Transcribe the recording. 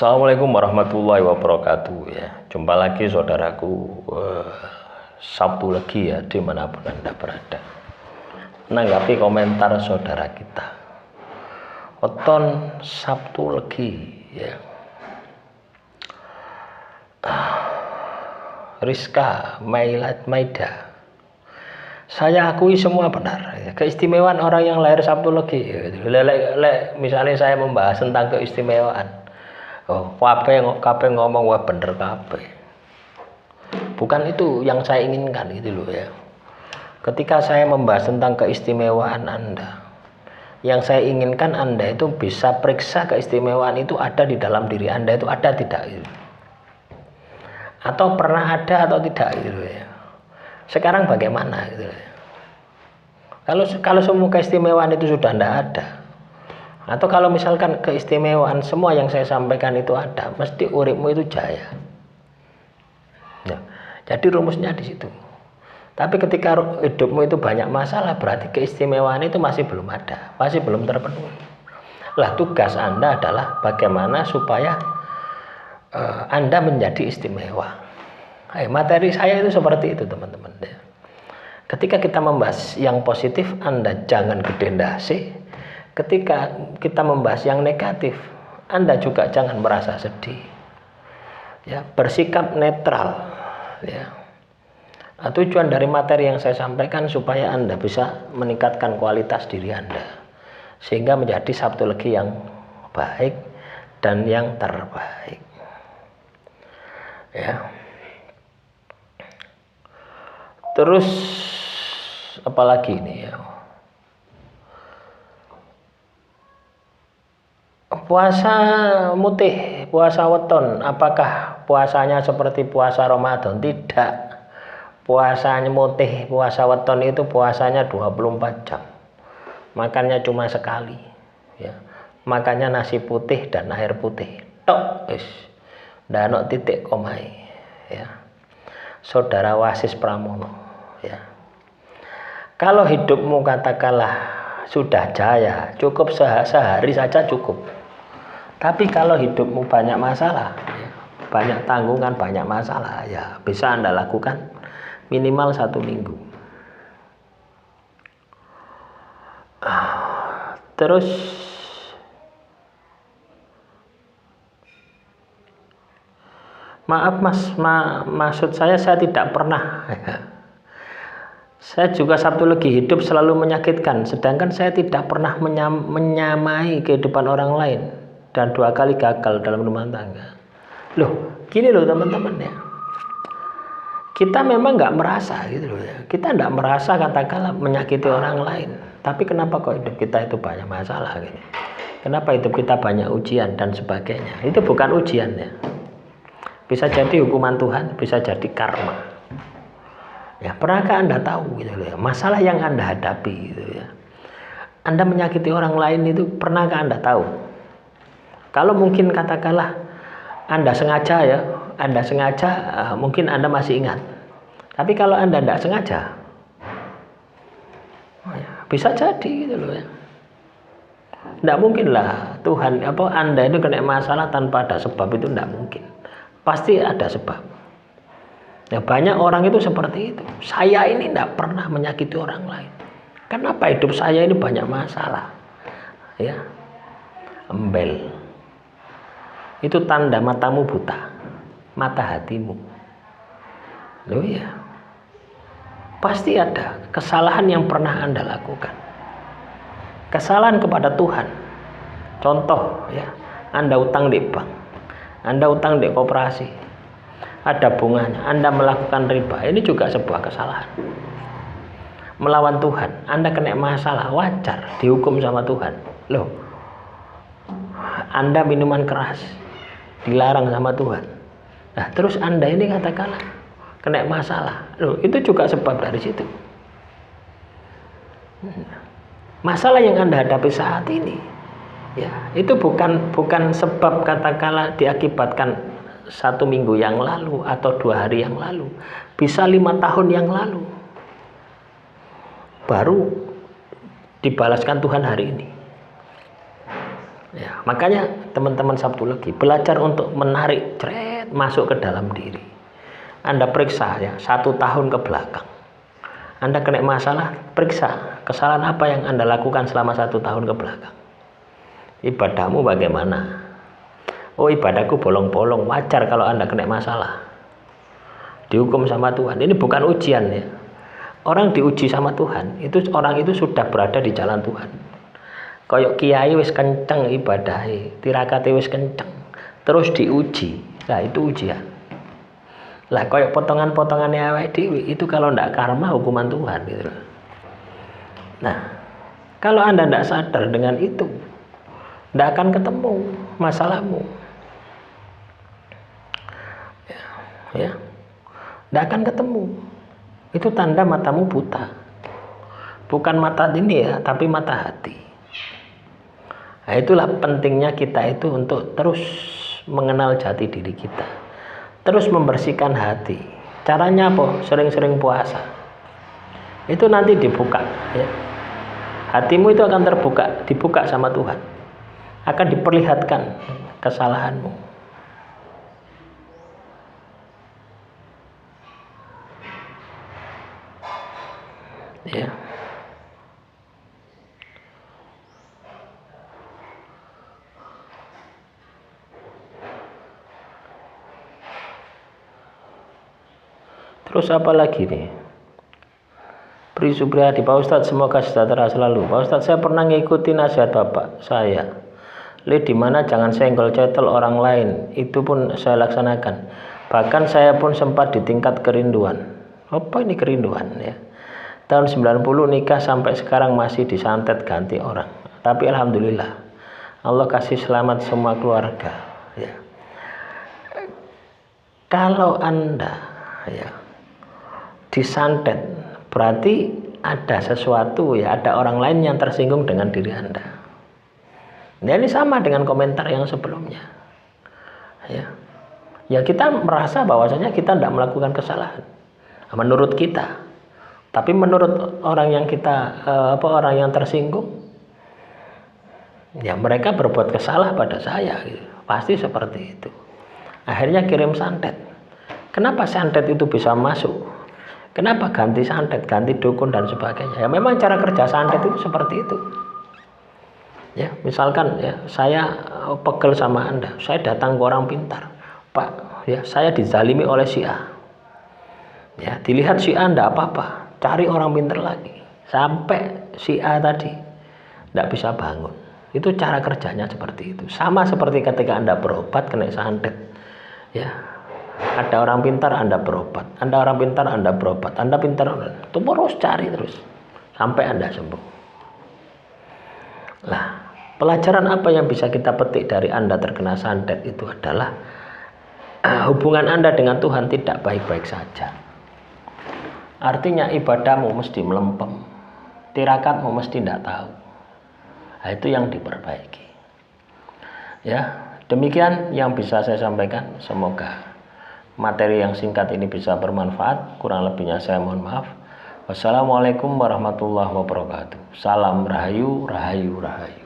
Assalamualaikum warahmatullahi wabarakatuh ya. Jumpa lagi saudaraku, Sabtu lagi ya, dimanapun Anda berada. Menanggapi komentar saudara kita, weton Sabtu lagi ya. Rizka Maida, saya akui semua benar ya. Keistimewaan orang yang lahir Sabtu lagi ya. Misalnya saya membahas tentang keistimewaan, kabeh ngomong wah bener kabeh. Bukan itu yang saya inginkan gitu loh ya. Ketika saya membahas tentang keistimewaan Anda, yang saya inginkan Anda itu bisa periksa keistimewaan itu ada di dalam diri Anda itu ada tidak gitu. Atau pernah ada atau tidak gitu ya. Sekarang bagaimana gitu ya. Kalau semua keistimewaan itu sudah tidak ada, atau kalau misalkan keistimewaan semua yang saya sampaikan itu ada, mesti uripmu itu jaya. Ya, jadi rumusnya di situ. Tapi ketika hidupmu itu banyak masalah, berarti keistimewaan itu masih belum ada, masih belum terpenuhi. Lah tugas Anda adalah bagaimana supaya Anda menjadi istimewa. Materi saya itu seperti itu teman-teman. Ya. Ketika kita membahas yang positif, Anda jangan gede ndase. Ketika kita membahas yang negatif, Anda juga jangan merasa sedih. Ya, bersikap netral. Ya. Tujuan dari materi yang saya sampaikan supaya Anda bisa meningkatkan kualitas diri Anda, sehingga menjadi Sabtu Legi yang baik dan yang terbaik. Ya. Terus apalagi ini ya? Puasa mutih, puasa weton, apakah puasanya seperti puasa Ramadan? Tidak. Puasanya mutih, puasa weton itu puasanya 24 jam. Makannya cuma sekali, ya. Makannya nasi putih dan air putih. Tok, wis. Ndak ono titik komai, ya. Saudara Wasis Pramono, ya. Kalau hidupmu katakanlah sudah jaya, cukup sehari saja cukup. Tapi kalau hidupmu banyak masalah, ya, banyak tanggungan, banyak masalah, ya bisa Anda lakukan minimal 1 minggu. Terus maaf mas, maksud saya tidak pernah. Saya juga Sabtu Legi hidup selalu menyakitkan, sedangkan saya tidak pernah menyamai kehidupan orang lain. Dan 2 kali gagal dalam rumah tangga. Loh, gini loh teman-teman ya. Kita memang nggak merasa gitu loh ya. Kita nggak merasa katakanlah menyakiti orang lain. Tapi kenapa kok hidup kita itu banyak masalah gitu? Kenapa hidup kita banyak ujian dan sebagainya? Itu bukan ujian ya. Bisa jadi hukuman Tuhan, bisa jadi karma. Ya, pernahkah Anda tahu gitu loh ya, masalah yang Anda hadapi gitu ya. Anda menyakiti orang lain itu pernahkah Anda tahu? Kalau mungkin katakanlah Anda sengaja ya, mungkin Anda masih ingat. Tapi kalau Anda tidak sengaja, bisa jadi gitu loh ya. Tidak mungkin lah Tuhan Anda itu kena masalah tanpa ada sebab, itu tidak mungkin. Pasti ada sebab. Ya, banyak orang itu seperti itu. Saya ini tidak pernah menyakiti orang lain. Kenapa hidup saya ini banyak masalah? Ya, embel. Itu tanda matamu buta, mata hatimu. Loh ya, pasti ada kesalahan yang pernah Anda lakukan. Kesalahan kepada Tuhan. Contoh ya, Anda utang di bank, Anda utang di koperasi, ada bunganya, Anda melakukan riba, ini juga sebuah kesalahan. Melawan Tuhan, Anda kena masalah, wajar dihukum sama Tuhan. Loh, Anda minuman keras, dilarang sama Tuhan. Nah, terus Anda ini katakanlah kena masalah. Loh, itu juga sebab dari situ. Masalah yang Anda hadapi saat ini, ya, itu bukan sebab katakanlah diakibatkan 1 minggu yang lalu atau 2 hari yang lalu. Bisa 5 tahun yang lalu. Baru dibalaskan Tuhan hari ini. Ya, makanya teman-teman Sabtu Legi belajar untuk menarik masuk ke dalam diri. Anda periksa ya 1 tahun ke belakang. Anda kena masalah, periksa kesalahan apa yang Anda lakukan selama 1 tahun ke belakang. Ibadahmu bagaimana? Oh, ibadahku bolong-bolong. Wajar kalau Anda kena masalah. Dihukum sama Tuhan. Ini bukan ujian ya. Orang diuji sama Tuhan, itu orang itu sudah berada di jalan Tuhan. Koyok kiai wis kenceng ibadahi, tirakate wis kenceng, terus diuji. Nah, itu ujian. Lah koyok potongan-potongannya awake dhewe itu kalau ndak karma hukuman Tuhan gitu. Nah, kalau Anda ndak sadar dengan itu, ndak akan ketemu masalahmu. Ya. Ndak akan ketemu. Itu tanda matamu buta. Bukan mata ini ya, tapi mata hati. Nah, itulah pentingnya kita itu untuk terus mengenal jati diri kita, terus membersihkan hati. Caranya apa? Sering-sering puasa. Itu nanti dibuka ya. Hatimu itu akan terbuka, dibuka sama Tuhan. Akan diperlihatkan kesalahanmu. Ya. Terus apa lagi nih? Pri Supriyadi, Pak Ustadz semoga sejahtera selalu. Pak Ustadz, saya pernah ngikuti nasihat Bapak saya. Di mana jangan senggol cetel orang lain. Itu pun saya laksanakan. Bahkan saya pun sempat di tingkat kerinduan. Apa ini kerinduan ya? Tahun 90 nikah sampai sekarang masih disantet ganti orang. Tapi alhamdulillah Allah kasih selamat semua keluarga ya. Kalau Anda ya disantet berarti ada sesuatu ya, ada orang lain yang tersinggung dengan diri Anda. Nah, ini sama dengan komentar yang sebelumnya. Ya kita merasa bahwasanya kita tidak melakukan kesalahan menurut kita, tapi menurut orang yang orang yang tersinggung, ya mereka berbuat kesalah pada saya, gitu. Pasti seperti itu. Akhirnya kirim santet. Kenapa santet itu bisa masuk? Kenapa ganti santet, ganti dukun dan sebagainya? Ya memang cara kerja santet itu seperti itu. Ya, misalkan ya saya pegel sama Anda, saya datang ke orang pintar. Pak, ya saya dizalimi oleh si A. Ya, dilihat si A enggak apa-apa, cari orang pintar lagi. Sampai si A tadi enggak bisa bangun. Itu cara kerjanya seperti itu. Sama seperti ketika Anda berobat kena santet. Ya. Ada orang pintar Anda berobat, Anda orang pintar Anda berobat, Anda pintar terus cari terus sampai Anda sembuh. Nah, pelajaran apa yang bisa kita petik dari Anda terkena santet itu adalah hubungan Anda dengan Tuhan tidak baik-baik saja. Artinya ibadahmu mesti melempem, tirakatmu mesti tidak tahu. Nah, itu yang diperbaiki. Ya, demikian yang bisa saya sampaikan. Semoga materi yang singkat ini bisa bermanfaat. Kurang lebihnya saya mohon maaf. Wassalamualaikum warahmatullahi wabarakatuh. Salam rahayu, rahayu, rahayu.